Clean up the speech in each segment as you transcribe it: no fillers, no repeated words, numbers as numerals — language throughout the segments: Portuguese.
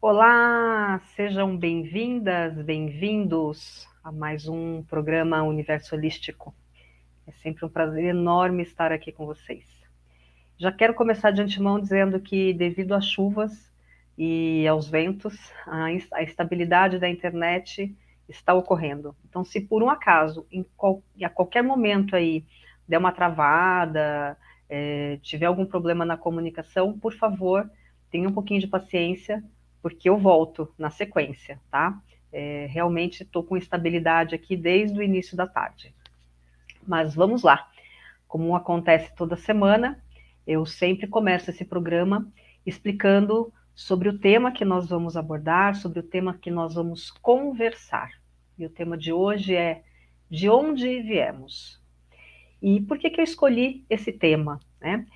Olá, sejam bem-vindas, bem-vindos a mais um programa Universo Holístico. É sempre um prazer enorme estar aqui com vocês. Já quero começar de antemão dizendo que, devido às chuvas e aos ventos, a estabilidade da internet está ocorrendo. Então, se por um acaso, a qualquer momento aí, der uma travada, tiver algum problema na comunicação, por favor, tenha um pouquinho de paciência, porque eu volto na sequência, tá? Realmente estou com estabilidade aqui desde o início da tarde. Mas vamos lá. Como acontece toda semana, eu sempre começo esse programa explicando sobre o tema que nós vamos abordar, sobre o tema que nós vamos conversar. E o tema de hoje é de onde viemos. E por que eu escolhi esse tema, né?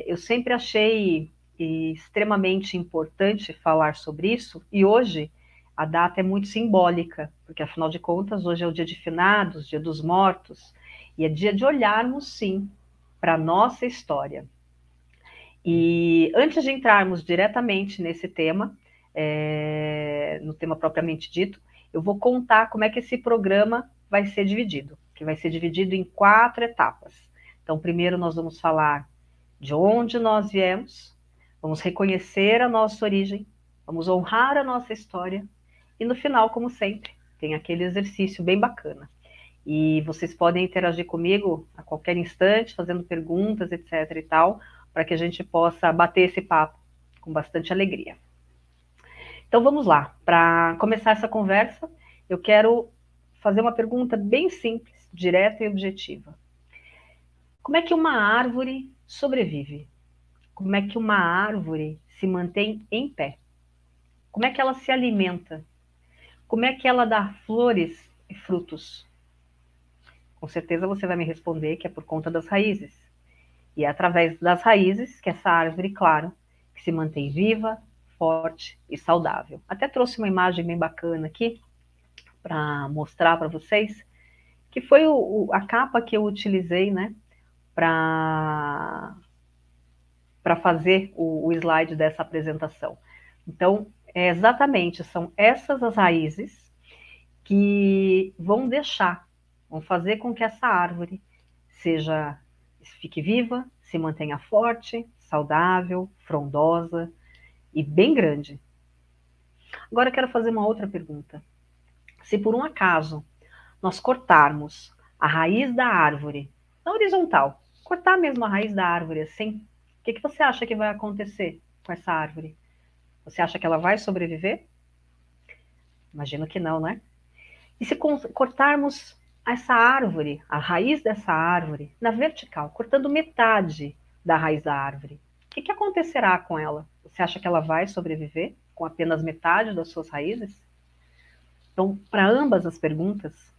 Eu sempre achei extremamente importante falar sobre isso, e hoje a data é muito simbólica, porque afinal de contas hoje é o dia de finados, dia dos mortos, e é dia de olharmos sim para a nossa história. E antes de entrarmos diretamente nesse tema, no tema propriamente dito, eu vou contar como é que esse programa vai ser dividido, que vai ser dividido em 4 etapas. Então, primeiro nós vamos falar de onde nós viemos, vamos reconhecer a nossa origem, vamos honrar a nossa história, e no final, como sempre, tem aquele exercício bem bacana. E vocês podem interagir comigo a qualquer instante, fazendo perguntas, etc e tal, para que a gente possa bater esse papo com bastante alegria. Então vamos lá, para começar essa conversa, eu quero fazer uma pergunta bem simples, direta e objetiva. Como é que uma árvore sobrevive? Como é que uma árvore se mantém em pé? Como é que ela se alimenta? Como é que ela dá flores e frutos? Com certeza você vai me responder que é por conta das raízes. E é através das raízes que essa árvore, claro, que se mantém viva, forte e saudável. Até trouxe uma imagem bem bacana aqui para mostrar para vocês, que foi a capa que eu utilizei, né, para fazer o slide dessa apresentação. Então, exatamente, são essas as raízes que vão fazer com que essa árvore fique viva, se mantenha forte, saudável, frondosa e bem grande. Agora eu quero fazer uma outra pergunta. Se por um acaso nós cortarmos a raiz da árvore, na horizontal, cortar mesmo a raiz da árvore assim, o que você acha que vai acontecer com essa árvore? Você acha que ela vai sobreviver? Imagino que não, né? E se cortarmos essa árvore, a raiz dessa árvore, na vertical, cortando metade da raiz da árvore, o que acontecerá com ela? Você acha que ela vai sobreviver com apenas metade das suas raízes? Então, para ambas as perguntas,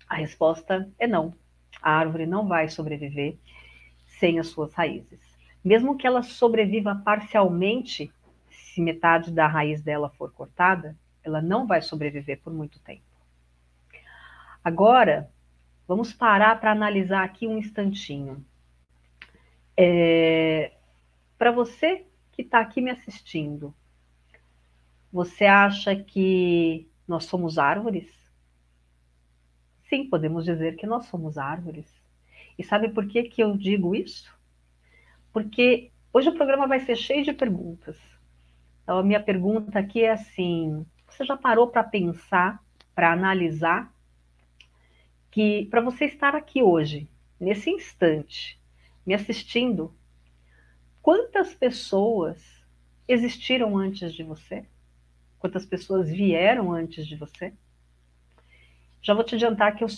a resposta é não. A árvore não vai sobreviver sem as suas raízes. Mesmo que ela sobreviva parcialmente, se metade da raiz dela for cortada, ela não vai sobreviver por muito tempo. Agora, vamos parar para analisar aqui um instantinho. Para você que está aqui me assistindo, você acha que nós somos árvores? Sim, podemos dizer que nós somos árvores. E sabe por que eu digo isso? Porque hoje o programa vai ser cheio de perguntas. Então, a minha pergunta aqui é assim: você já parou para pensar, para analisar, que para você estar aqui hoje, nesse instante, me assistindo, quantas pessoas existiram antes de você? Quantas pessoas vieram antes de você? Já vou te adiantar que eu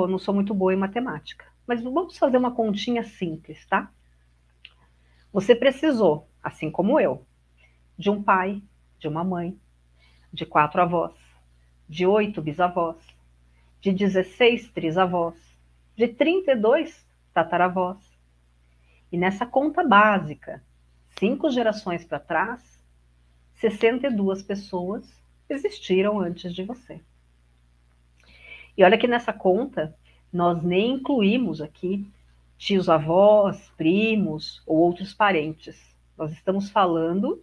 não sou muito boa em matemática, mas vamos fazer uma continha simples, tá? Você precisou, assim como eu, de um pai, de uma mãe, de 4 avós, de 8 bisavós, de 16 trisavós, de 32 tataravós. E nessa conta básica, 5 gerações para trás, 62 pessoas existiram antes de você. E olha que nessa conta, nós nem incluímos aqui tios avós, primos ou outros parentes. Nós estamos falando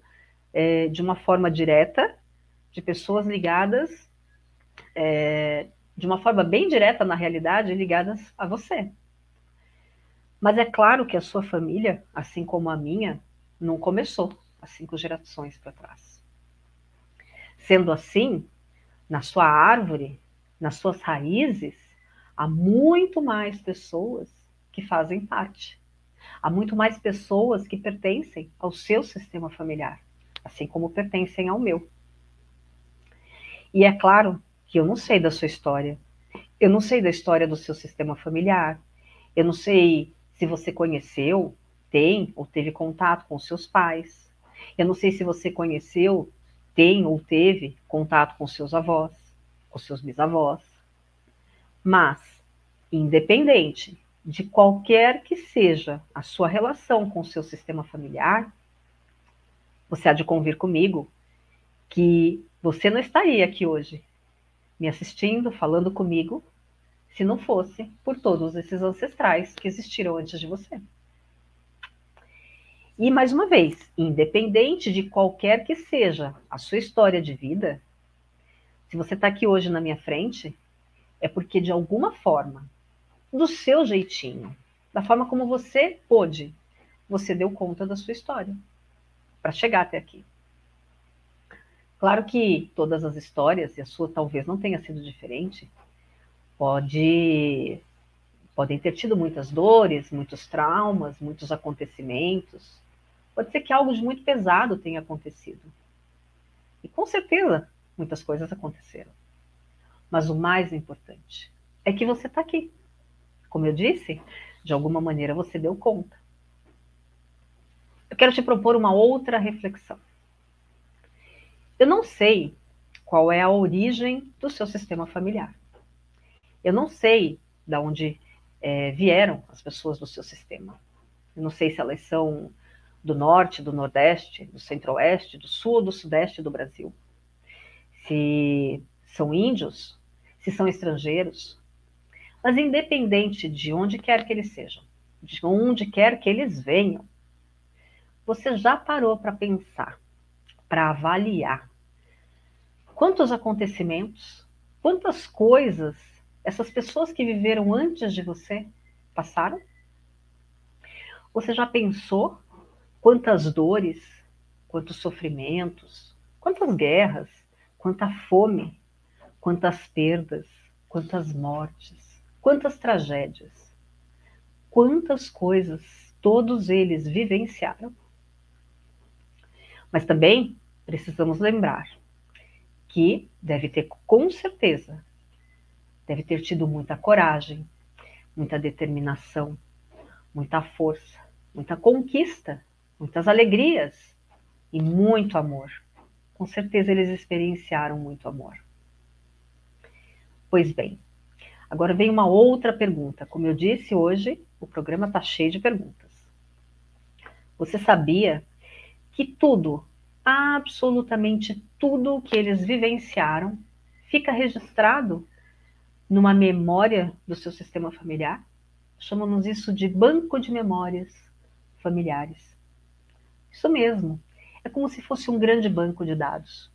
de uma forma direta, de pessoas ligadas, de uma forma bem direta, na realidade, ligadas a você. Mas é claro que a sua família, assim como a minha, não começou há 5 gerações para trás. Sendo assim, na sua árvore, nas suas raízes, há muito mais pessoas que fazem parte. Há muito mais pessoas que pertencem ao seu sistema familiar, assim como pertencem ao meu. E é claro que eu não sei da sua história. Eu não sei da história do seu sistema familiar. Eu não sei se você conheceu, tem ou teve contato com seus pais. Eu não sei se você conheceu, tem ou teve contato com seus avós, com seus bisavós. Mas, independente de qualquer que seja a sua relação com o seu sistema familiar, você há de convir comigo que você não estaria aqui hoje me assistindo, falando comigo, se não fosse por todos esses ancestrais que existiram antes de você. E, mais uma vez, independente de qualquer que seja a sua história de vida, se você está aqui hoje na minha frente, é porque, de alguma forma, do seu jeitinho, da forma como você pôde, você deu conta da sua história para chegar até aqui. Claro que todas as histórias, e a sua talvez não tenha sido diferente, podem ter tido muitas dores, muitos traumas, muitos acontecimentos. Pode ser que algo de muito pesado tenha acontecido. E com certeza muitas coisas aconteceram. Mas o mais importante é que você está aqui. Como eu disse, de alguma maneira você deu conta. Eu quero te propor uma outra reflexão. Eu não sei qual é a origem do seu sistema familiar. Eu não sei de onde vieram as pessoas do seu sistema. Eu não sei se elas são do norte, do nordeste, do centro-oeste, do sul ou do sudeste do Brasil. Se são índios, se são estrangeiros. Mas independente de onde quer que eles sejam, de onde quer que eles venham, você já parou para pensar, para avaliar quantos acontecimentos, quantas coisas essas pessoas que viveram antes de você passaram? Você já pensou quantas dores, quantos sofrimentos, quantas guerras, quanta fome, quantas perdas, quantas mortes, quantas tragédias, quantas coisas todos eles vivenciaram? Mas também precisamos lembrar que deve ter, com certeza, deve ter tido muita coragem, muita determinação, muita força, muita conquista, muitas alegrias e muito amor. Com certeza eles experienciaram muito amor. Pois bem, agora vem uma outra pergunta. Como eu disse hoje, o programa está cheio de perguntas. Você sabia que tudo, absolutamente tudo que eles vivenciaram, fica registrado numa memória do seu sistema familiar? Chamamos isso de banco de memórias familiares. Isso mesmo. É como se fosse um grande banco de dados.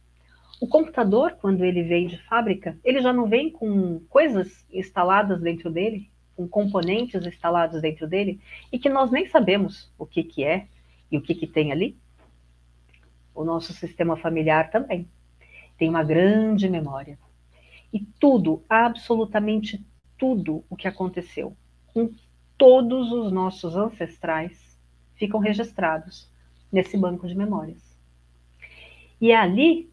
O computador, quando ele vem de fábrica, ele já não vem com coisas instaladas dentro dele, com componentes instalados dentro dele, e que nós nem sabemos o que é e o que tem ali? O nosso sistema familiar também tem uma grande memória. E tudo, absolutamente tudo o que aconteceu com todos os nossos ancestrais ficam registrados nesse banco de memórias. E é ali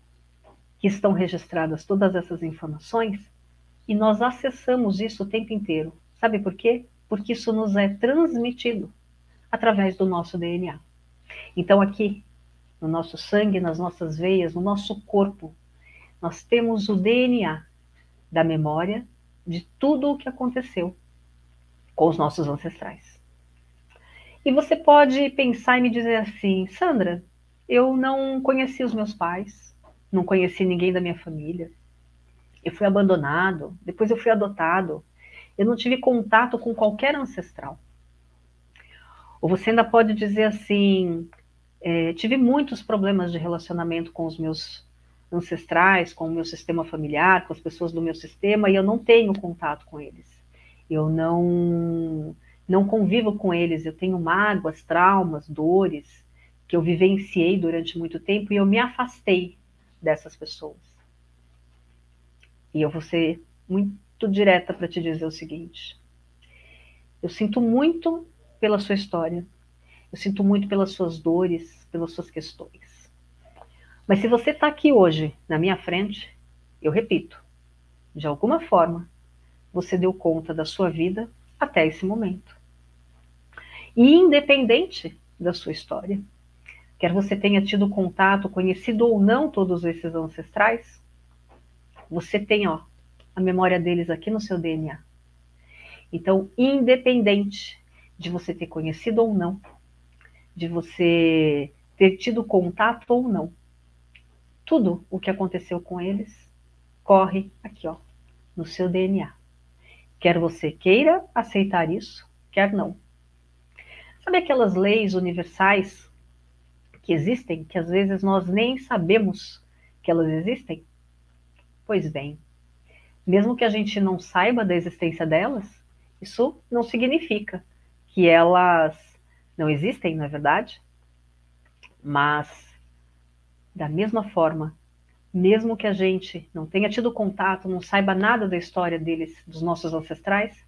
que estão registradas todas essas informações e nós acessamos isso o tempo inteiro. Sabe por quê? Porque isso nos é transmitido através do nosso DNA. Então aqui, no nosso sangue, nas nossas veias, no nosso corpo, nós temos o DNA da memória de tudo o que aconteceu com os nossos ancestrais. E você pode pensar e me dizer assim, Sandra, eu não conheci os meus pais, não conheci ninguém da minha família, eu fui abandonado, depois eu fui adotado, eu não tive contato com qualquer ancestral. Ou você ainda pode dizer assim, Tive muitos problemas de relacionamento com os meus ancestrais, com o meu sistema familiar, com as pessoas do meu sistema, e eu não tenho contato com eles. Eu não convivo com eles, eu tenho mágoas, traumas, dores, que eu vivenciei durante muito tempo, e eu me afastei dessas pessoas. E eu vou ser muito direta para te dizer o seguinte: eu sinto muito pela sua história, eu sinto muito pelas suas dores, pelas suas questões. Mas se você está aqui hoje, na minha frente, eu repito, de alguma forma, você deu conta da sua vida até esse momento. E independente da sua história, quer você tenha tido contato, conhecido ou não todos esses ancestrais, você tem, ó, a memória deles aqui no seu DNA. Então, independente de você ter conhecido ou não, de você ter tido contato ou não, tudo o que aconteceu com eles corre aqui, ó, no seu DNA. Quer você queira aceitar isso, quer não. Sabe aquelas leis universais que existem, que às vezes nós nem sabemos que elas existem? Pois bem, mesmo que a gente não saiba da existência delas, isso não significa que elas não existem, na verdade, mas da mesma forma, mesmo que a gente não tenha tido contato, não saiba nada da história deles, dos nossos ancestrais,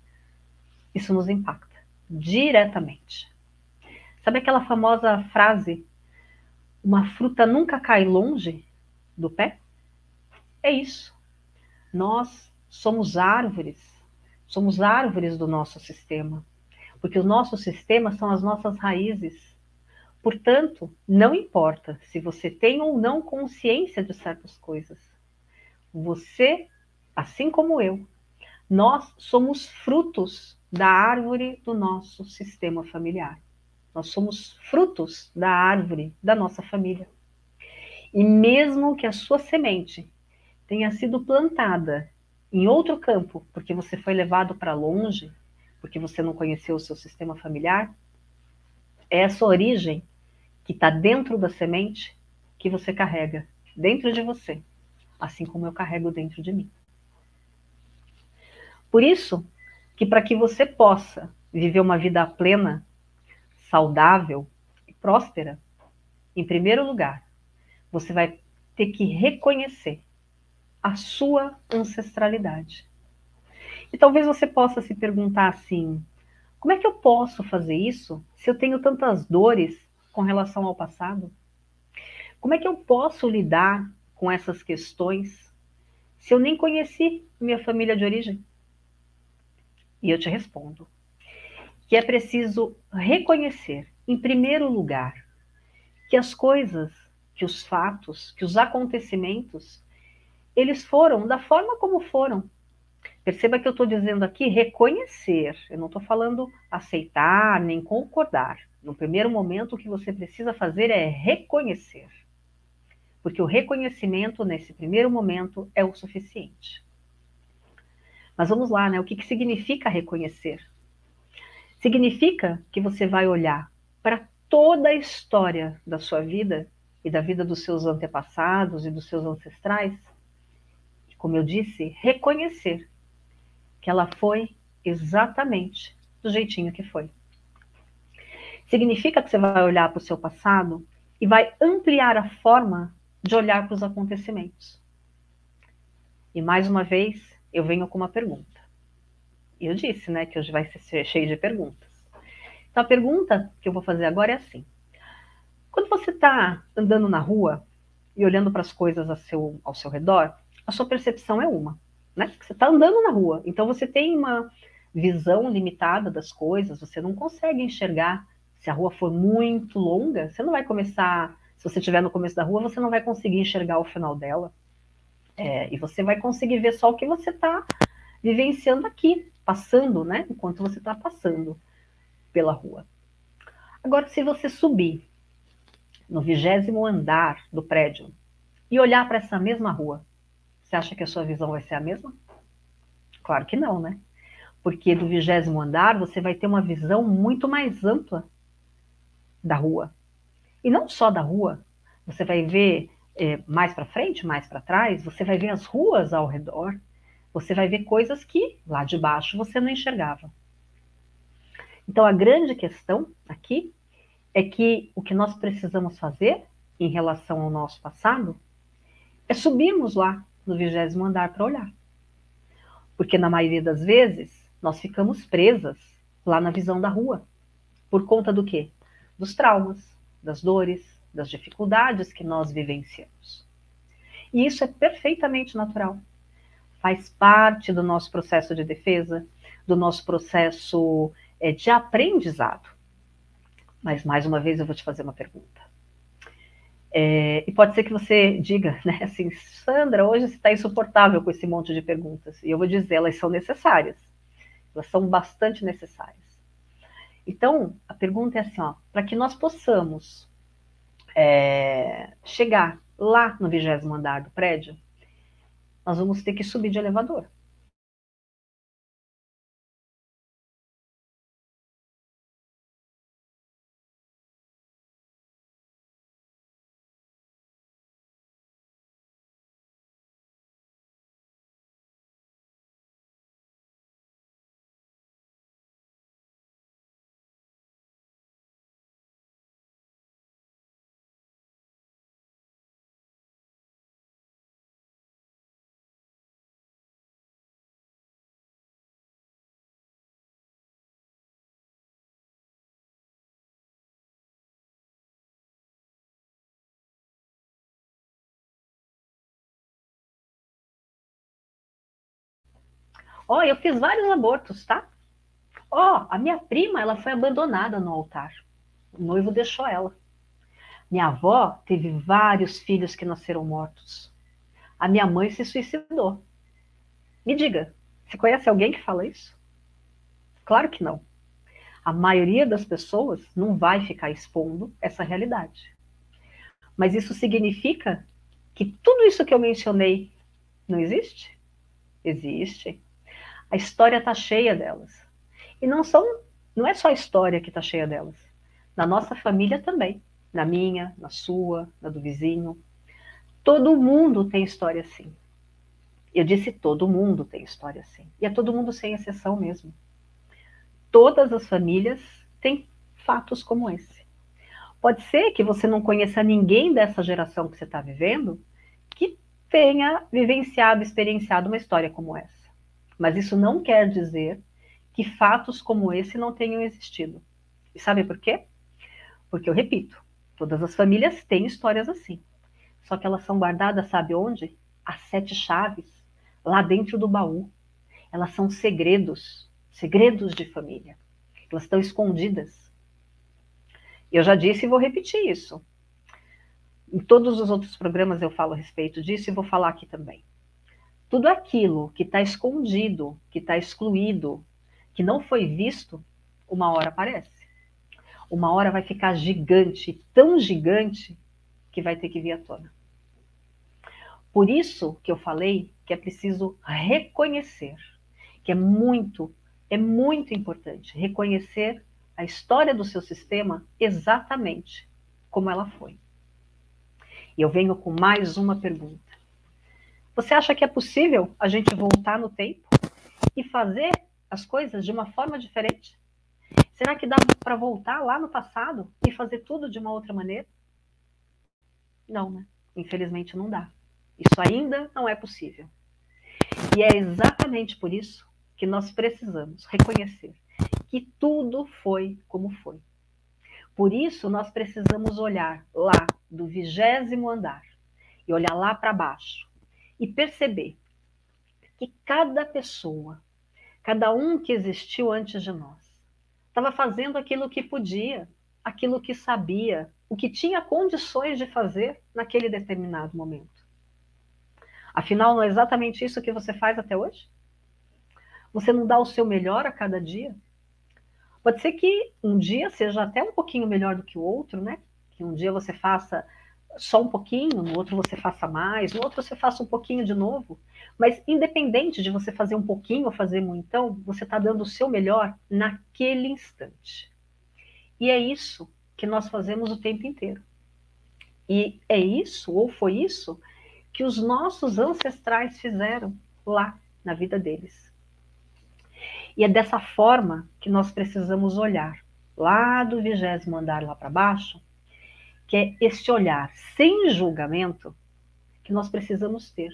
isso nos impacta diretamente. Sabe aquela famosa frase, uma fruta nunca cai longe do pé? É isso. Nós somos árvores do nosso sistema, porque o nosso sistema são as nossas raízes. Portanto, não importa se você tem ou não consciência de certas coisas, você, assim como eu, nós somos frutos da árvore do nosso sistema familiar. Nós somos frutos da árvore da nossa família. E mesmo que a sua semente tenha sido plantada em outro campo, porque você foi levado para longe, porque você não conheceu o seu sistema familiar, é essa origem que está dentro da semente que você carrega dentro de você, assim como eu carrego dentro de mim. Por isso, que para que você possa viver uma vida plena, saudável e próspera, em primeiro lugar, você vai ter que reconhecer a sua ancestralidade. E talvez você possa se perguntar assim: como é que eu posso fazer isso se eu tenho tantas dores com relação ao passado? Como é que eu posso lidar com essas questões se eu nem conheci minha família de origem? E eu te respondo que é preciso reconhecer, em primeiro lugar, que as coisas, que os fatos, que os acontecimentos, eles foram da forma como foram. Perceba que eu estou dizendo aqui reconhecer, eu não estou falando aceitar nem concordar. No primeiro momento, o que você precisa fazer é reconhecer. Porque o reconhecimento, nesse primeiro momento, é o suficiente. Mas vamos lá, né? O que significa reconhecer? Significa que você vai olhar para toda a história da sua vida e da vida dos seus antepassados e dos seus ancestrais, e, como eu disse, reconhecer que ela foi exatamente do jeitinho que foi. Significa que você vai olhar para o seu passado e vai ampliar a forma de olhar para os acontecimentos. E mais uma vez, eu venho com uma pergunta. E eu disse, né, que hoje vai ser cheio de perguntas. Então, a pergunta que eu vou fazer agora é assim: quando você está andando na rua e olhando para as coisas ao seu redor, a sua percepção é uma, né? Você está andando na rua, então você tem uma visão limitada das coisas, você não consegue enxergar. Se a rua for muito longa, você não vai começar, se você estiver no começo da rua, você não vai conseguir enxergar o final dela. E você vai conseguir ver só o que você está vivenciando aqui, passando, né? Enquanto você está passando pela rua. Agora, se você subir no 20º andar do prédio e olhar para essa mesma rua, você acha que a sua visão vai ser a mesma? Claro que não, né? Porque do 20º andar você vai ter uma visão muito mais ampla da rua. E não só da rua, você vai ver mais para frente, mais para trás, você vai ver as ruas ao redor, você vai ver coisas que lá de baixo você não enxergava. Então a grande questão aqui é que o que nós precisamos fazer em relação ao nosso passado é subirmos lá no 20º andar para olhar. Porque na maioria das vezes nós ficamos presas lá na visão da rua. Por conta do quê? Dos traumas, das dores, das dificuldades que nós vivenciamos. E isso é perfeitamente natural. Faz parte do nosso processo de defesa, do nosso processo de aprendizado. Mas, mais uma vez, eu vou te fazer uma pergunta. E pode ser que você diga, né, assim, Sandra, hoje você está insuportável com esse monte de perguntas. E eu vou dizer, elas são necessárias. Elas são bastante necessárias. Então, a pergunta é assim, ó, para que nós possamos chegar lá no 20º andar do prédio, nós vamos ter que subir de elevador. Ó, eu fiz vários abortos, tá? Ó, a minha prima, ela foi abandonada no altar. O noivo deixou ela. Minha avó teve vários filhos que nasceram mortos. A minha mãe se suicidou. Me diga, você conhece alguém que fala isso? Claro que não. A maioria das pessoas não vai ficar expondo essa realidade. Mas isso significa que tudo isso que eu mencionei não existe? Existe. A história está cheia delas. E não é só a história que está cheia delas. Na nossa família também. Na minha, na sua, na do vizinho. Todo mundo tem história assim. Eu disse todo mundo tem história assim. E é todo mundo sem exceção mesmo. Todas as famílias têm fatos como esse. Pode ser que você não conheça ninguém dessa geração que você está vivendo que tenha vivenciado, experienciado uma história como essa. Mas isso não quer dizer que fatos como esse não tenham existido. E sabe por quê? Porque eu repito, todas as famílias têm histórias assim. Só que elas são guardadas, sabe onde? As 7 chaves, lá dentro do baú. Elas são segredos, segredos de família. Elas estão escondidas. Eu já disse e vou repetir isso. Em todos os outros programas eu falo a respeito disso e vou falar aqui também. Tudo aquilo que está escondido, que está excluído, que não foi visto, uma hora aparece. Uma hora vai ficar gigante, tão gigante, que vai ter que vir à tona. Por isso que eu falei que é preciso reconhecer, que é muito importante reconhecer a história do seu sistema exatamente como ela foi. E eu venho com mais uma pergunta. Você acha que é possível a gente voltar no tempo e fazer as coisas de uma forma diferente? Será que dá para voltar lá no passado e fazer tudo de uma outra maneira? Não, né? Infelizmente não dá. Isso ainda não é possível. E é exatamente por isso que nós precisamos reconhecer que tudo foi como foi. Por isso nós precisamos olhar lá do 20º andar e olhar lá para baixo e perceber que cada pessoa, cada um que existiu antes de nós, estava fazendo aquilo que podia, aquilo que sabia, o que tinha condições de fazer naquele determinado momento. Afinal, não é exatamente isso que você faz até hoje? Você não dá o seu melhor a cada dia? Pode ser que um dia seja até um pouquinho melhor do que o outro, né? Que um dia você faça só um pouquinho, no outro você faça mais, no outro você faça um pouquinho de novo. Mas independente de você fazer um pouquinho ou fazer muitão, você está dando o seu melhor naquele instante. E é isso que nós fazemos o tempo inteiro. E é isso, ou foi isso, que os nossos ancestrais fizeram lá na vida deles. E é dessa forma que nós precisamos olhar, lá do 20º andar lá para baixo, que é esse olhar sem julgamento que nós precisamos ter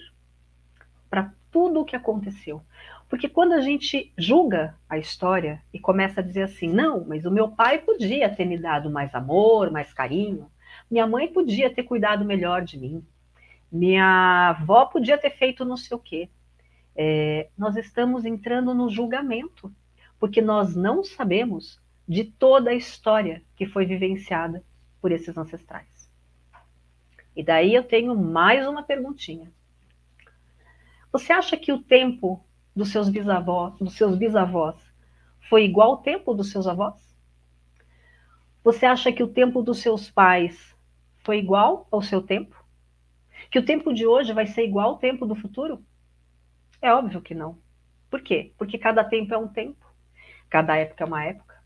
para tudo o que aconteceu. Porque quando a gente julga a história e começa a dizer assim, não, mas o meu pai podia ter me dado mais amor, mais carinho, minha mãe podia ter cuidado melhor de mim, minha avó podia ter feito não sei o quê. Nós estamos entrando no julgamento, porque nós não sabemos de toda a história que foi vivenciada por esses ancestrais. E daí eu tenho mais uma perguntinha. Você acha que o tempo dos seus bisavós foi igual ao tempo dos seus avós? Você acha que o tempo dos seus pais foi igual ao seu tempo? Que o tempo de hoje vai ser igual ao tempo do futuro? É óbvio que não. Por quê? Porque cada tempo é um tempo, cada época é uma época.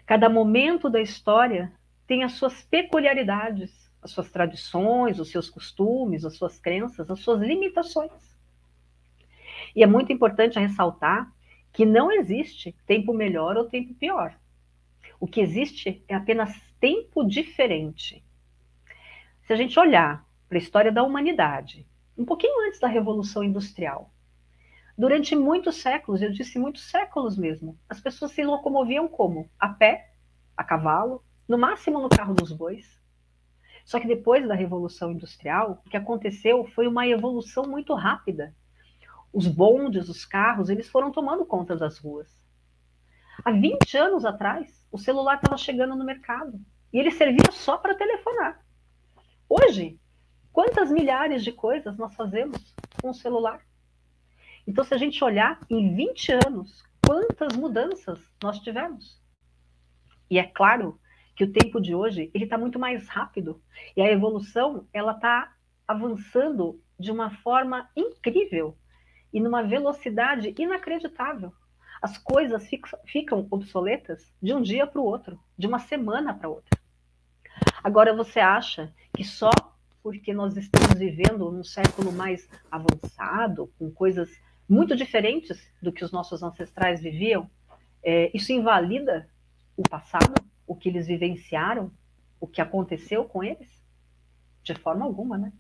Cada momento da história tem as suas peculiaridades, as suas tradições, os seus costumes, as suas crenças, as suas limitações. E é muito importante ressaltar que não existe tempo melhor ou tempo pior. O que existe é apenas tempo diferente. Se a gente olhar para a história da humanidade, um pouquinho antes da Revolução Industrial, durante muitos séculos, eu disse muitos séculos mesmo, as pessoas se locomoviam como? A pé, a cavalo, no máximo no carro dos bois. Só que depois da Revolução Industrial, o que aconteceu foi uma evolução muito rápida. Os bondes, os carros, eles foram tomando conta das ruas. Há 20 anos atrás, o celular estava chegando no mercado e ele servia só para telefonar. Hoje, quantas milhares de coisas nós fazemos com o celular? Então, se a gente olhar em 20 anos, quantas mudanças nós tivemos? E é claro que o tempo de hoje ele está muito mais rápido e a evolução ela está avançando de uma forma incrível e numa velocidade inacreditável. As coisas ficam obsoletas de um dia para o outro, de uma semana para outra. Agora você acha que só porque nós estamos vivendo num século mais avançado, com coisas muito diferentes do que os nossos ancestrais viviam, isso invalida o passado, o que eles vivenciaram, o que aconteceu com eles? De forma alguma, né?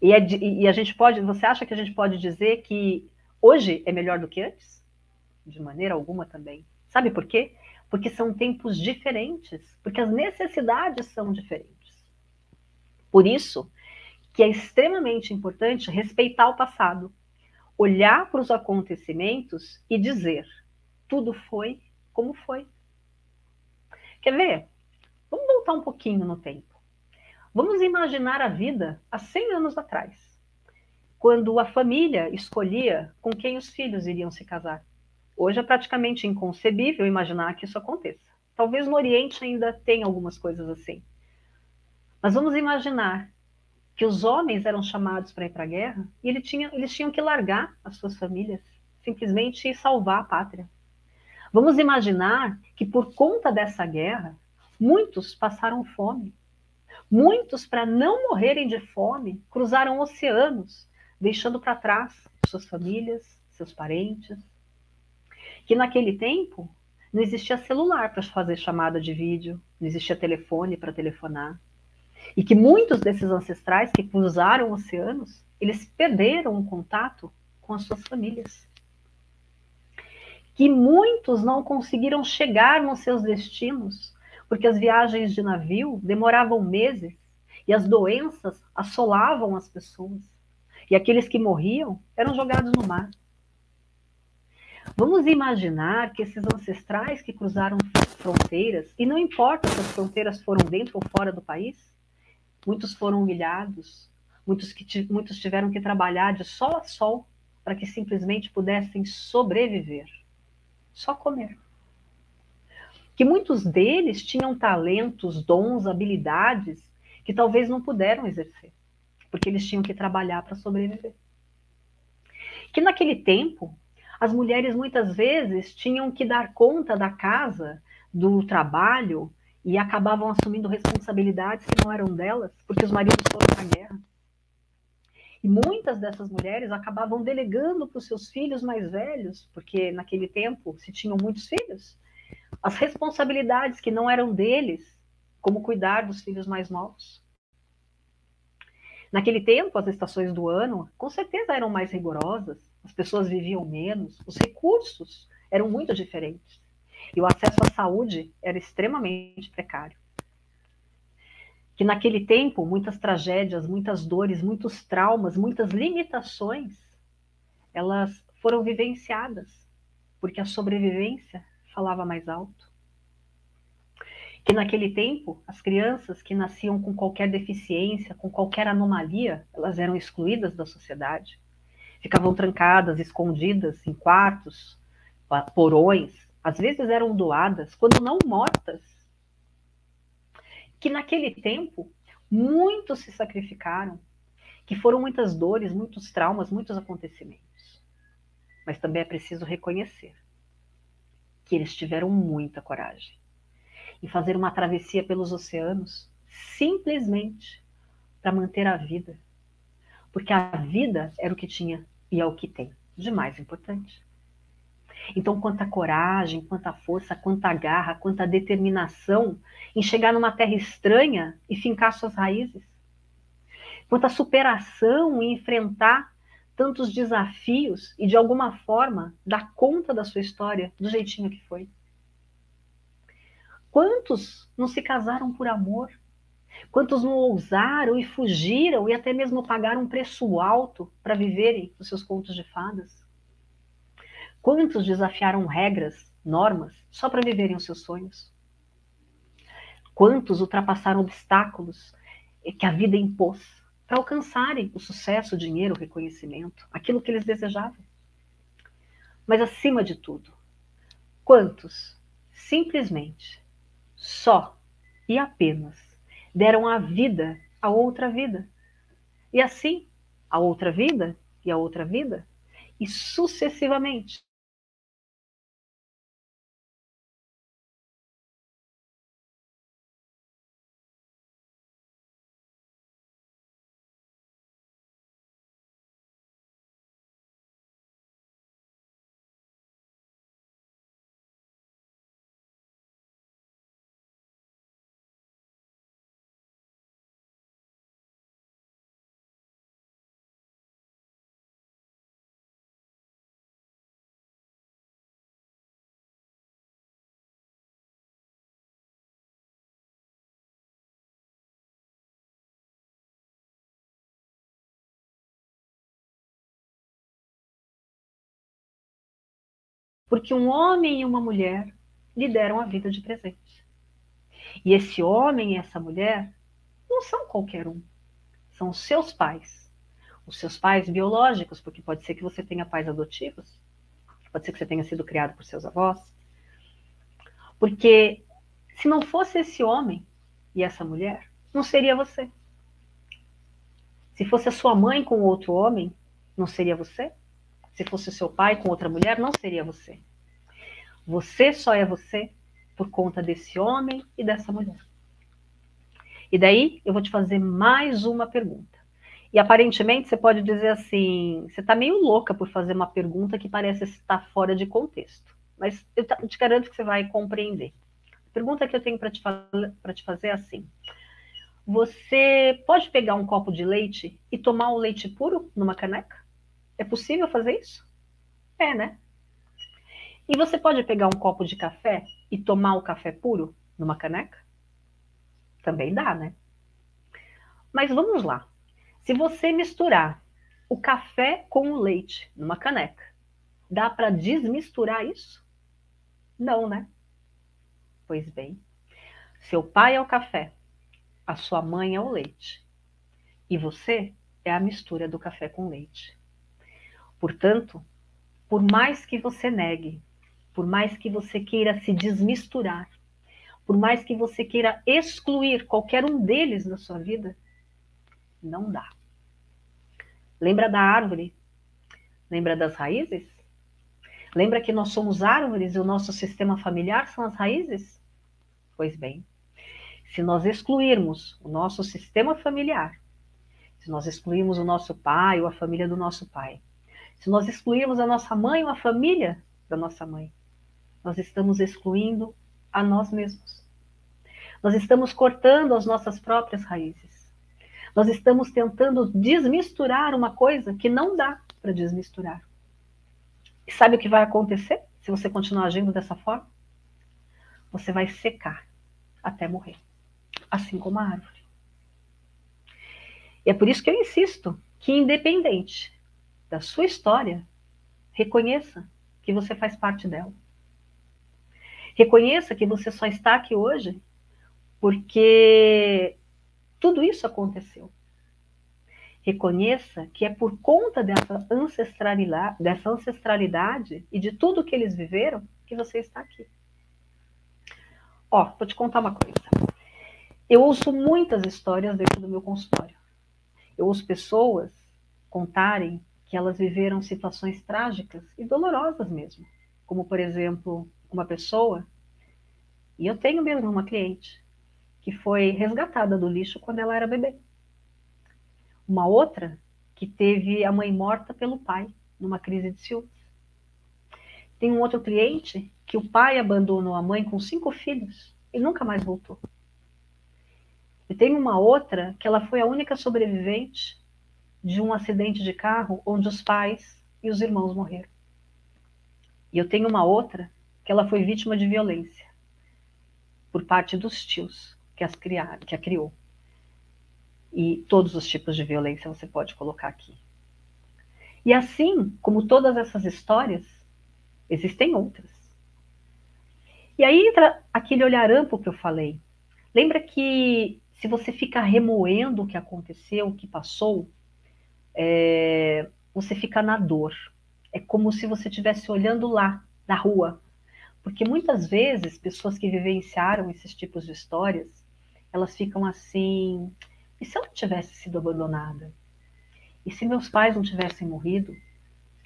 E a gente pode, você acha que a gente pode dizer que hoje é melhor do que antes? De maneira alguma também. Sabe por quê? Porque são tempos diferentes, porque as necessidades são diferentes. Por isso que é extremamente importante respeitar o passado, olhar para os acontecimentos e dizer, tudo foi como foi. Quer ver? Vamos voltar um pouquinho no tempo. Vamos imaginar a vida há 100 anos atrás, quando a família escolhia com quem os filhos iriam se casar. Hoje é praticamente inconcebível imaginar que isso aconteça. Talvez no Oriente ainda tenha algumas coisas assim. Mas vamos imaginar que os homens eram chamados para ir para a guerra e eles tinham que largar as suas famílias, simplesmente salvar a pátria. Vamos imaginar que por conta dessa guerra, muitos passaram fome. Muitos, para não morrerem de fome, cruzaram oceanos, deixando para trás suas famílias, seus parentes. Que naquele tempo não existia celular para fazer chamada de vídeo, não existia telefone para telefonar. E que muitos desses ancestrais que cruzaram oceanos, eles perderam o contato com as suas famílias. Que muitos não conseguiram chegar nos seus destinos, porque as viagens de navio demoravam meses e as doenças assolavam as pessoas. E aqueles que morriam eram jogados no mar. Vamos imaginar que esses ancestrais que cruzaram fronteiras, e não importa se as fronteiras foram dentro ou fora do país, muitos foram humilhados, muitos tiveram que trabalhar de sol a sol para que simplesmente pudessem sobreviver, só comer. Que muitos deles tinham talentos, dons, habilidades que talvez não puderam exercer, porque eles tinham que trabalhar para sobreviver. Que naquele tempo, as mulheres muitas vezes tinham que dar conta da casa, do trabalho, e acabavam assumindo responsabilidades que não eram delas, porque os maridos foram para a guerra. E muitas dessas mulheres acabavam delegando para os seus filhos mais velhos, porque naquele tempo se tinham muitos filhos, as responsabilidades que não eram deles, como cuidar dos filhos mais novos. Naquele tempo, as estações do ano, com certeza, eram mais rigorosas, as pessoas viviam menos, os recursos eram muito diferentes, e o acesso à saúde era extremamente precário. Que naquele tempo, muitas tragédias, muitas dores, muitos traumas, muitas limitações, elas foram vivenciadas, porque a sobrevivência falava mais alto. Que naquele tempo, as crianças que nasciam com qualquer deficiência, com qualquer anomalia, elas eram excluídas da sociedade. Ficavam trancadas, escondidas em quartos, porões, às vezes eram doadas, quando não mortas. Que naquele tempo, muitos se sacrificaram, que foram muitas dores, muitos traumas, muitos acontecimentos. Mas também é preciso reconhecer que eles tiveram muita coragem em fazer uma travessia pelos oceanos, simplesmente para manter a vida. Porque a vida era o que tinha e é o que tem de mais importante. Então, quanta coragem, quanta força, quanta garra, quanta determinação em chegar numa terra estranha e fincar suas raízes. Quanta superação em enfrentar tantos desafios e, de alguma forma, dar conta da sua história do jeitinho que foi. Quantos não se casaram por amor? Quantos não ousaram e fugiram e até mesmo pagaram um preço alto para viverem os seus contos de fadas? Quantos desafiaram regras, normas, só para viverem os seus sonhos? Quantos ultrapassaram obstáculos que a vida impôs para alcançarem o sucesso, o dinheiro, o reconhecimento, aquilo que eles desejavam? Mas, acima de tudo, quantos simplesmente, só e apenas, deram a vida a outra vida? E assim, a outra vida e a outra vida, e sucessivamente. Porque um homem e uma mulher lhe deram a vida de presente. E esse homem e essa mulher não são qualquer um, são os seus pais. Os seus pais biológicos, porque pode ser que você tenha pais adotivos, pode ser que você tenha sido criado por seus avós. Porque se não fosse esse homem e essa mulher, não seria você. Se fosse a sua mãe com outro homem, não seria você. Se fosse o seu pai com outra mulher, não seria você. Você só é você por conta desse homem e dessa mulher. E daí eu vou te fazer mais uma pergunta. E aparentemente você pode dizer assim, você está meio louca por fazer uma pergunta que parece estar fora de contexto. Mas eu te garanto que você vai compreender. A pergunta que eu tenho para te fazer é assim. Você pode pegar um copo de leite e tomar o leite puro numa caneca? É possível fazer isso? É, né? E você pode pegar um copo de café e tomar o café puro numa caneca? Também dá, né? Mas vamos lá. Se você misturar o café com o leite numa caneca, dá para desmisturar isso? Não, né? Pois bem, seu pai é o café, a sua mãe é o leite. E você é a mistura do café com leite. Portanto, por mais que você negue, por mais que você queira se desmisturar, por mais que você queira excluir qualquer um deles da sua vida, não dá. Lembra da árvore? Lembra das raízes? Lembra que nós somos árvores e o nosso sistema familiar são as raízes? Pois bem, Se nós excluirmos o nosso sistema familiar, se nós excluirmos o nosso pai ou a família do nosso pai, se nós excluirmos a nossa mãe ou a família da nossa mãe, nós estamos excluindo a nós mesmos. Nós estamos cortando as nossas próprias raízes. Nós estamos tentando desmisturar uma coisa que não dá para desmisturar. E sabe o que vai acontecer se você continuar agindo dessa forma? Você vai secar até morrer, assim como a árvore. E é por isso que eu insisto que, independente da sua história, reconheça que você faz parte dela. Reconheça que você só está aqui hoje porque tudo isso aconteceu. Reconheça que é por conta dessa ancestralidade e de tudo que eles viveram que você está aqui. Ó, vou te contar uma coisa. Eu ouço muitas histórias dentro do meu consultório. Eu ouço pessoas contarem que elas viveram situações trágicas e dolorosas mesmo. Como, por exemplo, uma pessoa, e eu tenho mesmo uma cliente, que foi resgatada do lixo quando ela era bebê. Uma outra que teve a mãe morta pelo pai, numa crise de ciúmes. Tem um outro cliente que o pai abandonou a mãe com 5 filhos e nunca mais voltou. E tem uma outra que ela foi a única sobrevivente de um acidente de carro onde os pais e os irmãos morreram. E eu tenho uma outra que ela foi vítima de violência por parte dos tios que a criou. E todos os tipos de violência você pode colocar aqui. E assim como todas essas histórias, existem outras. E aí entra aquele olhar amplo que eu falei. Lembra que se você fica remoendo o que aconteceu, o que passou, você fica na dor. É como se você estivesse olhando lá, na rua. Porque muitas vezes, pessoas que vivenciaram esses tipos de histórias, elas ficam assim... E se eu não tivesse sido abandonada? E se meus pais não tivessem morrido?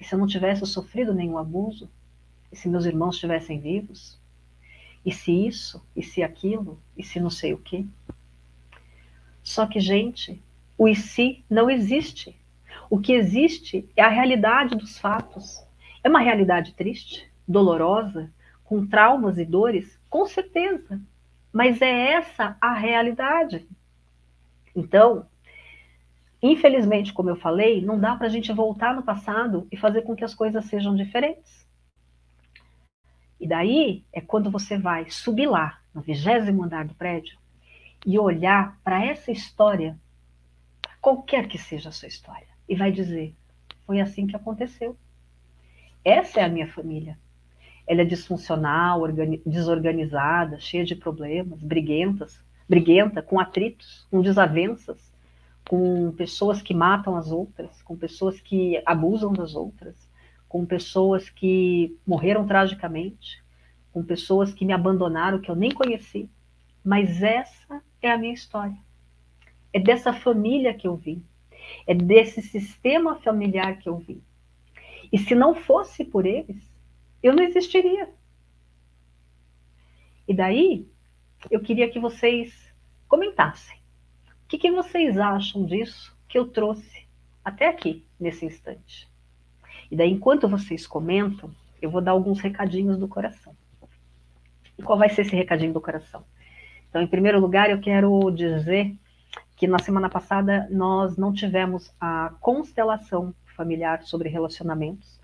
E se eu não tivesse sofrido nenhum abuso? E se meus irmãos estivessem vivos? E se isso? E se aquilo? E se não sei o quê? Só que, gente, o e se não existe. O que existe é a realidade dos fatos. É uma realidade triste, dolorosa, com traumas e dores? Com certeza. Mas é essa a realidade. Então, infelizmente, como eu falei, não dá para a gente voltar no passado e fazer com que as coisas sejam diferentes. E daí é quando você vai subir lá, no 20º andar do prédio, e olhar para essa história, qualquer que seja a sua história, e vai dizer, foi assim que aconteceu. Essa é a minha família. Ela é disfuncional, desorganizada, cheia de problemas, briguenta, com atritos, com desavenças, com pessoas que matam as outras, com pessoas que abusam das outras, com pessoas que morreram tragicamente, com pessoas que me abandonaram, que eu nem conheci. Mas essa é a minha história. É dessa família que eu vim. É desse sistema familiar que eu vim. E se não fosse por eles, eu não existiria. E daí, eu queria que vocês comentassem. O que vocês acham disso que eu trouxe até aqui, nesse instante? E daí, enquanto vocês comentam, eu vou dar alguns recadinhos do coração. E qual vai ser esse recadinho do coração? Então, em primeiro lugar, eu quero dizer que na semana passada nós não tivemos a constelação familiar sobre relacionamentos.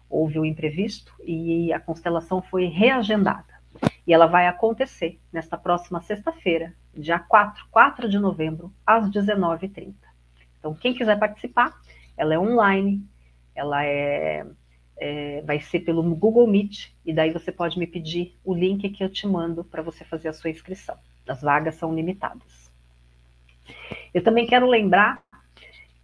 Houve um imprevisto e a constelação foi reagendada. E ela vai acontecer nesta próxima sexta-feira, dia 4 de novembro, às 19h30. Então, quem quiser participar, ela é online, ela vai ser pelo Google Meet, e daí você pode me pedir o link que eu te mando para você fazer a sua inscrição. As vagas são limitadas. Eu também quero lembrar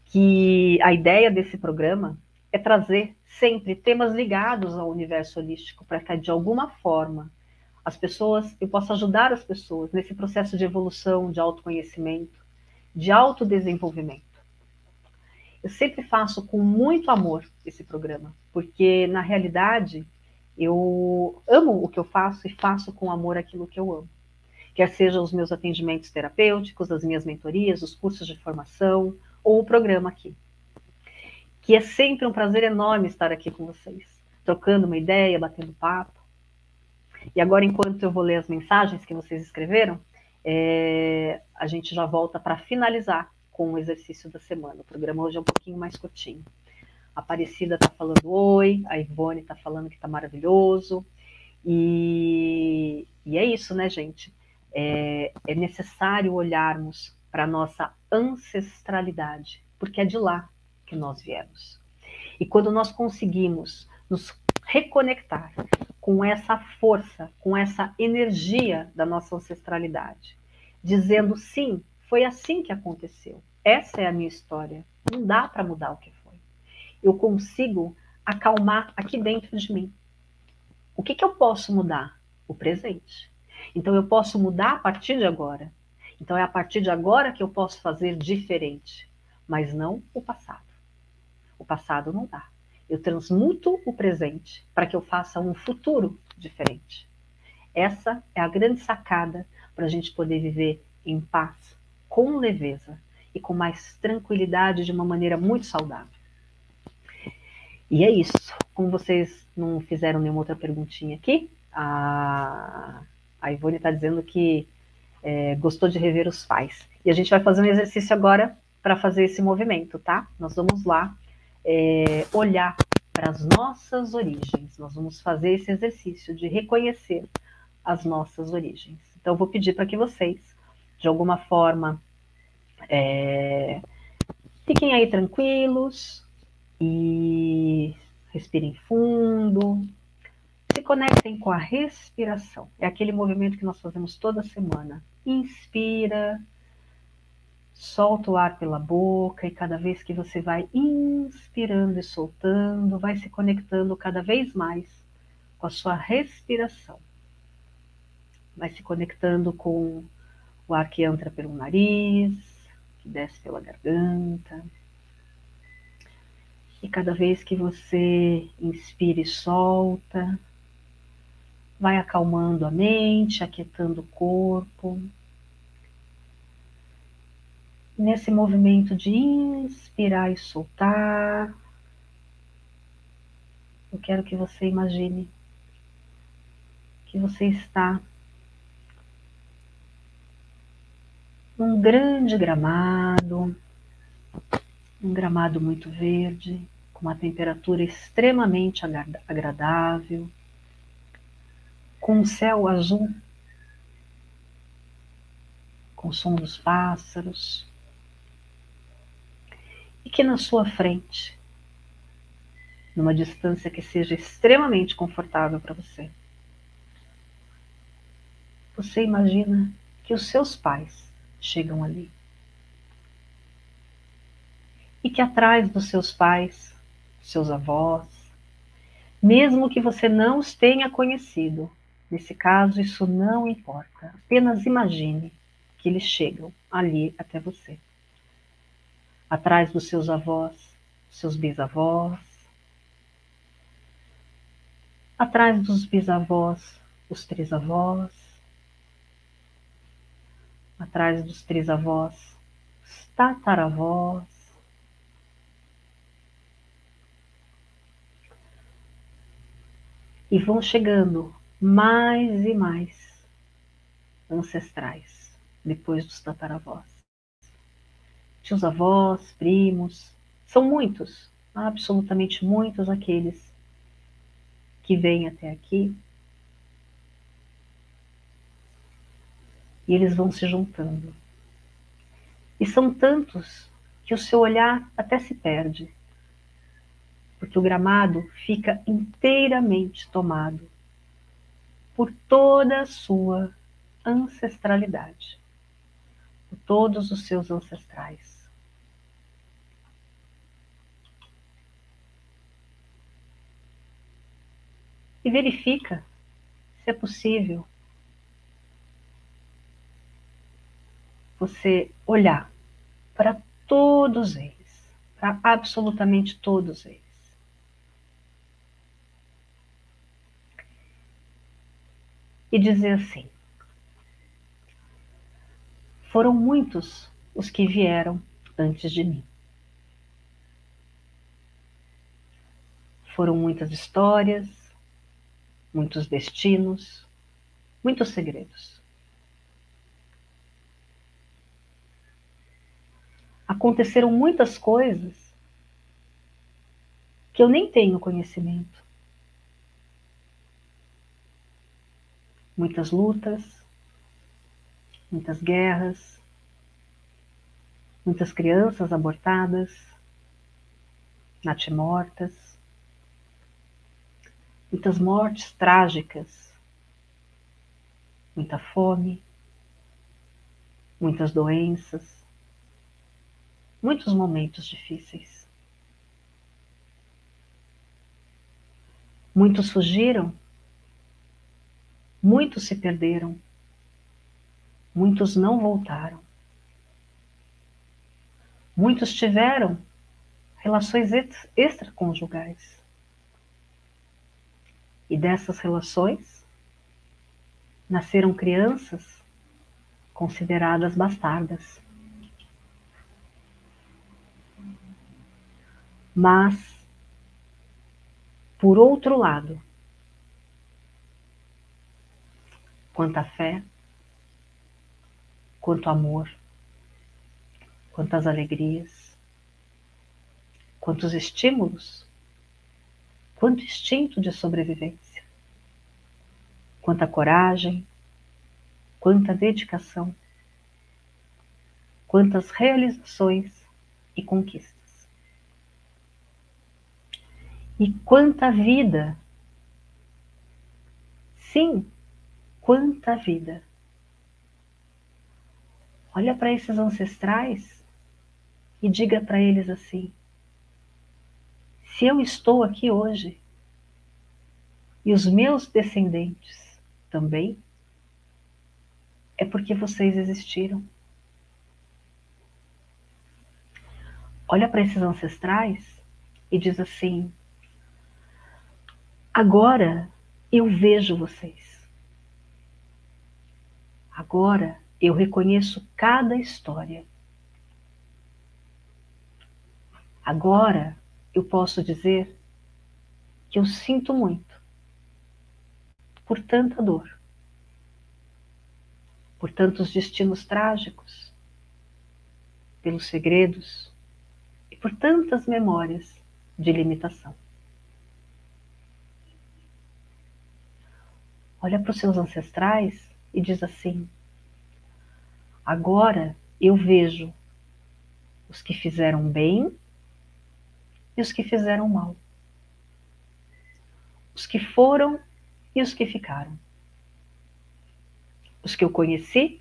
que a ideia desse programa é trazer sempre temas ligados ao universo holístico, para que de alguma forma eu possa ajudar as pessoas nesse processo de evolução, de autoconhecimento, de autodesenvolvimento. Eu sempre faço com muito amor esse programa, porque na realidade eu amo o que eu faço e faço com amor aquilo que eu amo. quer sejam os meus atendimentos terapêuticos, as minhas mentorias, os cursos de formação ou o programa aqui. Que é sempre um prazer enorme estar aqui com vocês, trocando uma ideia, batendo papo. E agora, enquanto eu vou ler as mensagens que vocês escreveram, a gente já volta para finalizar com o exercício da semana. O programa hoje é um pouquinho mais curtinho. A Aparecida está falando oi, a Ivone está falando que está maravilhoso. E é isso, né, gente? É necessário olharmos para a nossa ancestralidade, porque é de lá que nós viemos. E quando nós conseguimos nos reconectar com essa força, com essa energia da nossa ancestralidade, dizendo sim, foi assim que aconteceu, essa é a minha história, não dá para mudar o que foi. Eu consigo acalmar aqui dentro de mim. O que eu posso mudar? O presente. Então eu posso mudar a partir de agora. Então é a partir de agora que eu posso fazer diferente, mas não o passado. O passado não dá. Eu transmuto o presente para que eu faça um futuro diferente. Essa é a grande sacada para a gente poder viver em paz, com leveza e com mais tranquilidade de uma maneira muito saudável. E é isso. Como vocês não fizeram nenhuma outra perguntinha aqui, a Ivone está dizendo que gostou de rever os pais. E a gente vai fazer um exercício agora para fazer esse movimento, tá? Nós vamos lá olhar para as nossas origens. Nós vamos fazer esse exercício de reconhecer as nossas origens. Então, eu vou pedir para que vocês, de alguma forma, fiquem aí tranquilos e respirem fundo. Se conectem com a respiração. É aquele movimento que nós fazemos toda semana. Inspira, solta o ar pela boca e cada vez que você vai inspirando e soltando, vai se conectando cada vez mais com a sua respiração. Vai se conectando com o ar que entra pelo nariz, que desce pela garganta. E cada vez que você inspira e solta, vai acalmando a mente, aquietando o corpo. Nesse movimento de inspirar e soltar, eu quero que você imagine que você está num grande gramado, um gramado muito verde, com uma temperatura extremamente agradável, com um céu azul, com o som dos pássaros, e que na sua frente, numa distância que seja extremamente confortável para você, você imagina que os seus pais chegam ali. E que atrás dos seus pais, seus avós, mesmo que você não os tenha conhecido, nesse caso isso não importa, apenas imagine que eles chegam ali até você. Atrás dos seus avós, seus bisavós, atrás dos bisavós, os trisavós, atrás dos trisavós, os tataravós, e vão chegando mais e mais ancestrais, depois dos tataravós. Tios avós, primos, são muitos, absolutamente muitos aqueles que vêm até aqui, e eles vão se juntando. E são tantos que o seu olhar até se perde, porque o gramado fica inteiramente tomado por toda a sua ancestralidade, por todos os seus ancestrais. E verifica se é possível você olhar para todos eles, para absolutamente todos eles. E dizer assim: Foram muitos os que vieram antes de mim. Foram muitas histórias, muitos destinos, muitos segredos. Aconteceram muitas coisas que eu nem tenho conhecimento. Muitas lutas, muitas guerras, muitas crianças abortadas, natimortas, muitas mortes trágicas, muita fome, muitas doenças, muitos momentos difíceis. Muitos fugiram, muitos se perderam, muitos não voltaram. Muitos tiveram relações extraconjugais. E dessas relações nasceram crianças consideradas bastardas. Mas, por outro lado, quanta fé, quanto amor, quantas alegrias, quantos estímulos, quanto instinto de sobrevivência, quanta coragem, quanta dedicação, quantas realizações e conquistas. E quanta vida! Sim, quanta vida! Olha para esses ancestrais e diga para eles assim: se eu estou aqui hoje e os meus descendentes também, é porque vocês existiram. Olha para esses ancestrais e diz assim: agora eu vejo vocês. Agora eu reconheço cada história. Agora eu posso dizer que eu sinto muito por tanta dor, por tantos destinos trágicos, pelos segredos e por tantas memórias de limitação. Olha para os seus ancestrais e diz assim: agora eu vejo os que fizeram bem e os que fizeram mal, os que foram e os que ficaram, os que eu conheci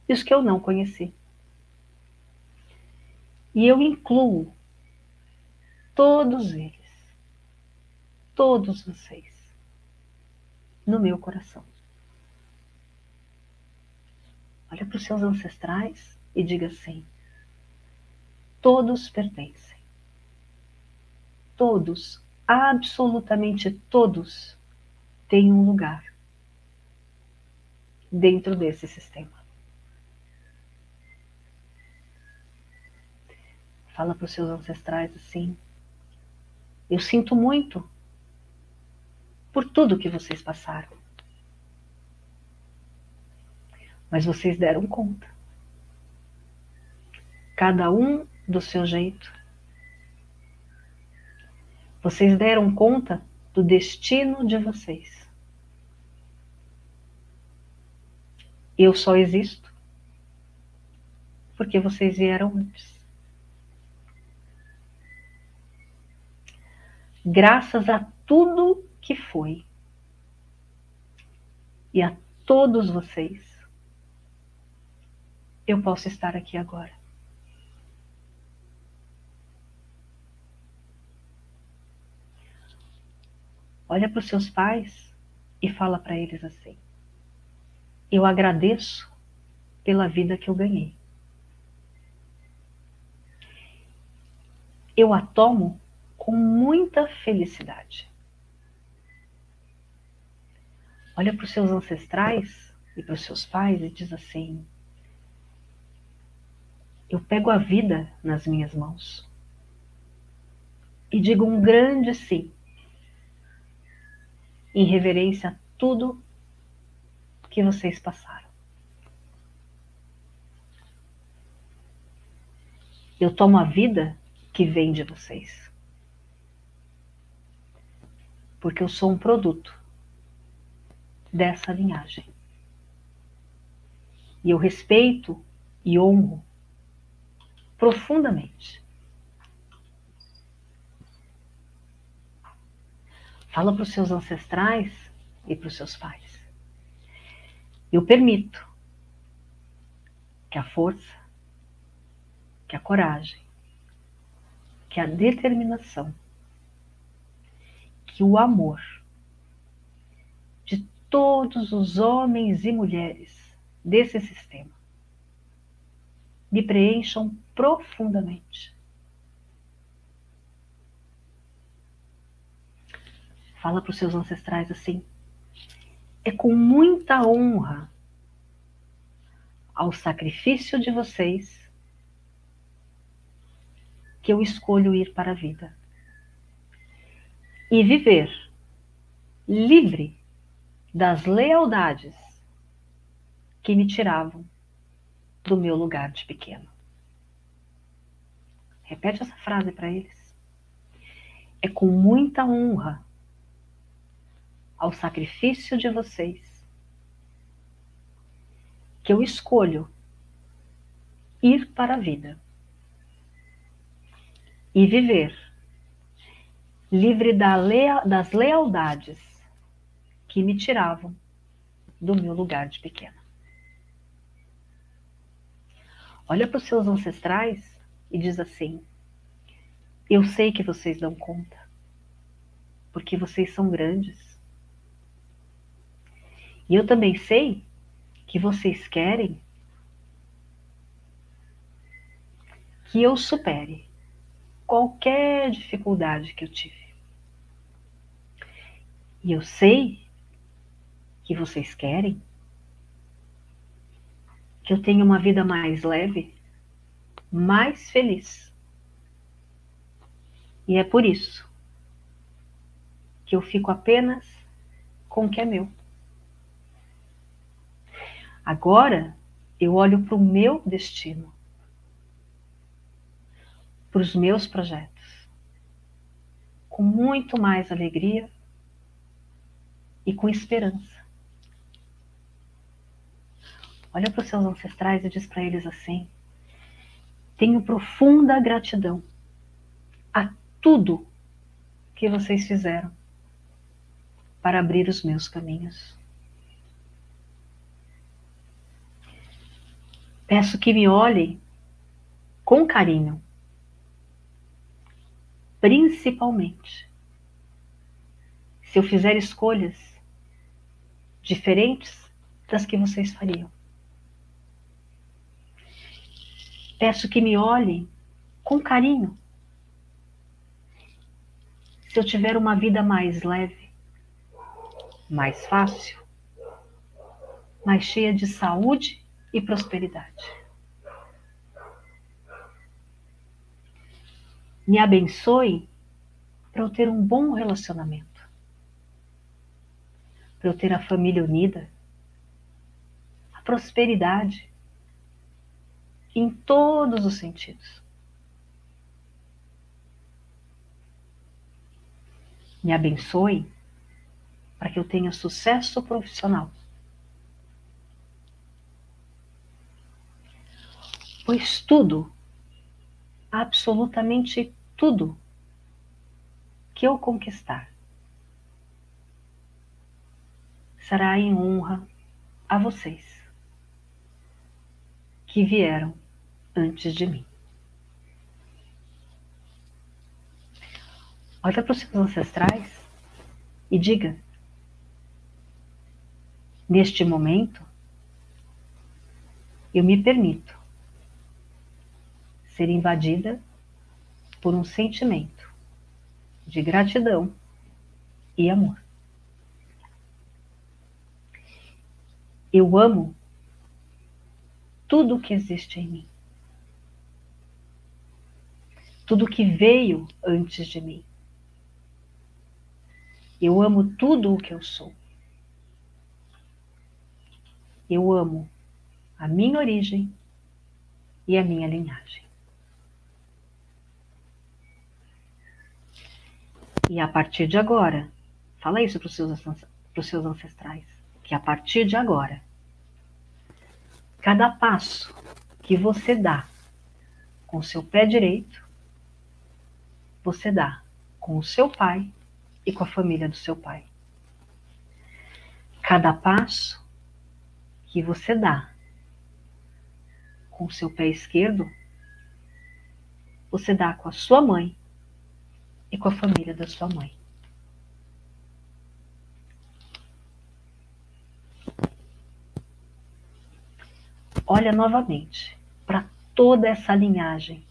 e os que eu não conheci. E eu incluo todos eles, todos vocês, no meu coração. Olha para os seus ancestrais e diga assim: todos pertencem. Todos, absolutamente todos, têm um lugar dentro desse sistema. Fala para os seus ancestrais assim: eu sinto muito por tudo que vocês passaram. Mas vocês deram conta. Cada um do seu jeito. Vocês deram conta do destino de vocês. Eu só existo porque vocês vieram antes. Graças a tudo que foi e a todos vocês, eu posso estar aqui agora. Olha para os seus pais e fala para eles assim: eu agradeço pela vida que eu ganhei. Eu a tomo com muita felicidade. Olha para os seus ancestrais e para os seus pais e diz assim: Eu pego a vida nas minhas mãos e digo um grande sim, em reverência a tudo que vocês passaram. Eu tomo a vida que vem de vocês, porque eu sou um produto dessa linhagem. E eu respeito e honro profundamente. Fala para os seus ancestrais e para os seus pais. Eu permito que a força, que a coragem, que a determinação, que o amor de todos os homens e mulheres desse sistema me preencham profundamente. Fala para os seus ancestrais assim: é com muita honra ao sacrifício de vocês que eu escolho ir para a vida e viver livre das lealdades que me tiravam do meu lugar de pequeno. Repete essa frase para eles. É com muita honra ao sacrifício de vocês que eu escolho ir para a vida e viver livre das lealdades que me tiravam do meu lugar de pequena. Olha para os seus ancestrais e diz assim: eu sei que vocês dão conta, porque vocês são grandes. E eu também sei que vocês querem que eu supere qualquer dificuldade que eu tive. E eu sei que vocês querem que eu tenha uma vida mais leve, mais feliz. E é por isso que eu fico apenas com o que é meu. Agora eu olho para o meu destino, para os meus projetos, com muito mais alegria e com esperança. Olha para os seus ancestrais e diz para eles assim: tenho profunda gratidão a tudo que vocês fizeram para abrir os meus caminhos. Peço que me olhem com carinho, principalmente se eu fizer escolhas diferentes das que vocês fariam. Peço que me olhem com carinho se eu tiver uma vida mais leve, mais fácil, mais cheia de saúde e prosperidade. Me abençoe para eu ter um bom relacionamento, para eu ter a família unida, a prosperidade em todos os sentidos. Me abençoe para que eu tenha sucesso profissional, pois tudo, absolutamente tudo que eu conquistar será em honra a vocês que vieram antes de mim. Olha para os seus ancestrais e diga: neste momento, eu me permito ser invadida por um sentimento de gratidão e amor. Eu amo tudo que existe em mim. tudo que veio antes de mim. Eu amo tudo o que eu sou. Eu amo a minha origem e a minha linhagem. E a partir de agora, fala isso para os seus ancestrais, que a partir de agora, cada passo que você dá com o seu pé direito, você dá com o seu pai e com a família do seu pai. Cada passo que você dá com o seu pé esquerdo, você dá com a sua mãe e com a família da sua mãe. Olha novamente para toda essa linhagem,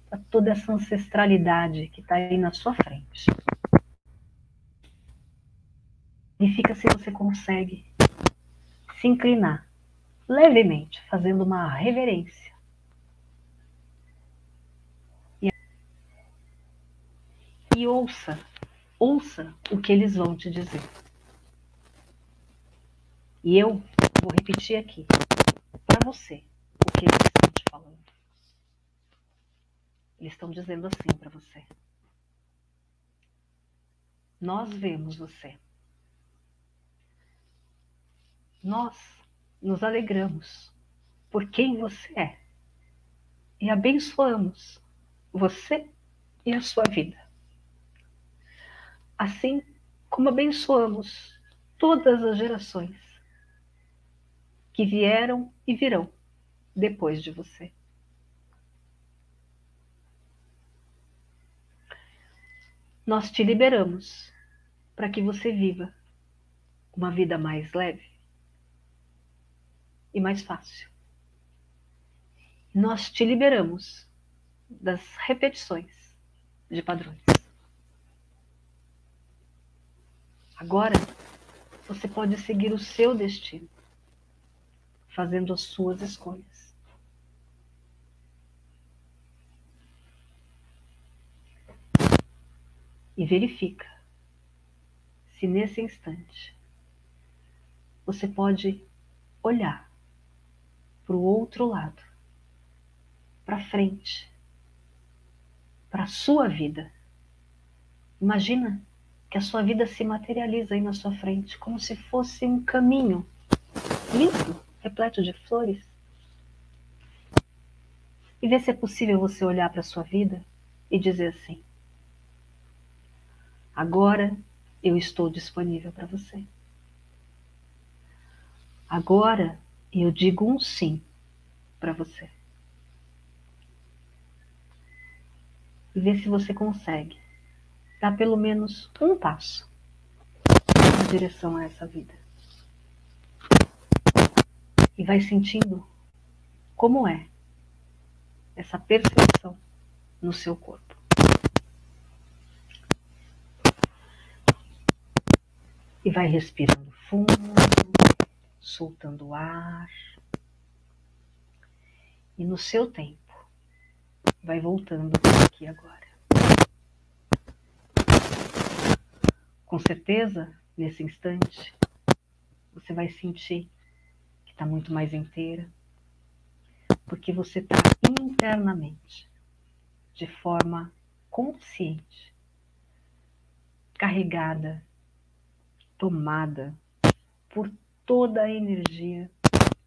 para toda essa ancestralidade que está aí na sua frente. Verifica se você consegue se inclinar levemente, fazendo uma reverência. E ouça o que eles vão te dizer. E eu vou repetir aqui para você o que eles estão te falando. Eles estão dizendo assim para você: nós vemos você. Nós nos alegramos por quem você é e abençoamos você e a sua vida. Assim como abençoamos todas as gerações que vieram e virão depois de você. Nós te liberamos para que você viva uma vida mais leve e mais fácil. Nós te liberamos das repetições de padrões. Agora, você pode seguir o seu destino, fazendo as suas escolhas. E verifica se nesse instante você pode olhar para o outro lado, para frente, para a sua vida. Imagina que a sua vida se materializa aí na sua frente, como se fosse um caminho limpo, repleto de flores. E vê se é possível você olhar para a sua vida e dizer assim: agora eu estou disponível para você. Agora eu digo um sim para você. E vê se você consegue dar pelo menos um passo na direção a essa vida. E vai sentindo como é essa percepção no seu corpo. E vai respirando fundo, soltando o ar. E no seu tempo, vai voltando aqui agora. Com certeza, nesse instante, você vai sentir que está muito mais inteira, porque você está internamente, de forma consciente, carregada, tomada por toda a energia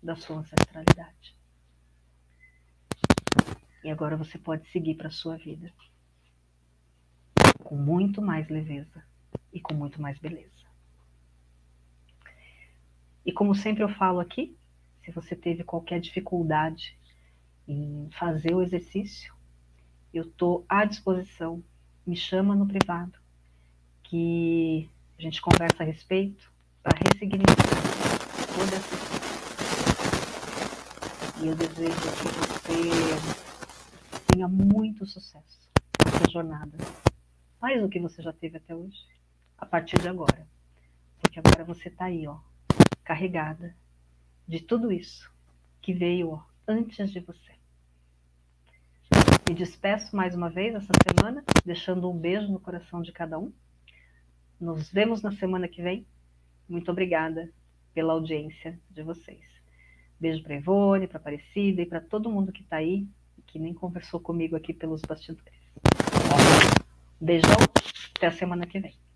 da sua ancestralidade. E agora você pode seguir para a sua vida com muito mais leveza e com muito mais beleza. E como sempre eu falo aqui, se você teve qualquer dificuldade em fazer o exercício, eu estou à disposição. Me chama no privado, que a gente conversa a respeito para ressignificar toda essa história. E eu desejo que você tenha muito sucesso nessa jornada, mais do que você já teve até hoje, a partir de agora. Porque agora você está aí, ó, carregada de tudo isso que veio, ó, antes de você. Me despeço mais uma vez essa semana, deixando um beijo no coração de cada um. Nos vemos na semana que vem. Muito obrigada pela audiência de vocês. Beijo para Ivone, para Aparecida e para todo mundo que está aí e que nem conversou comigo aqui pelos bastidores. Beijão, até a semana que vem.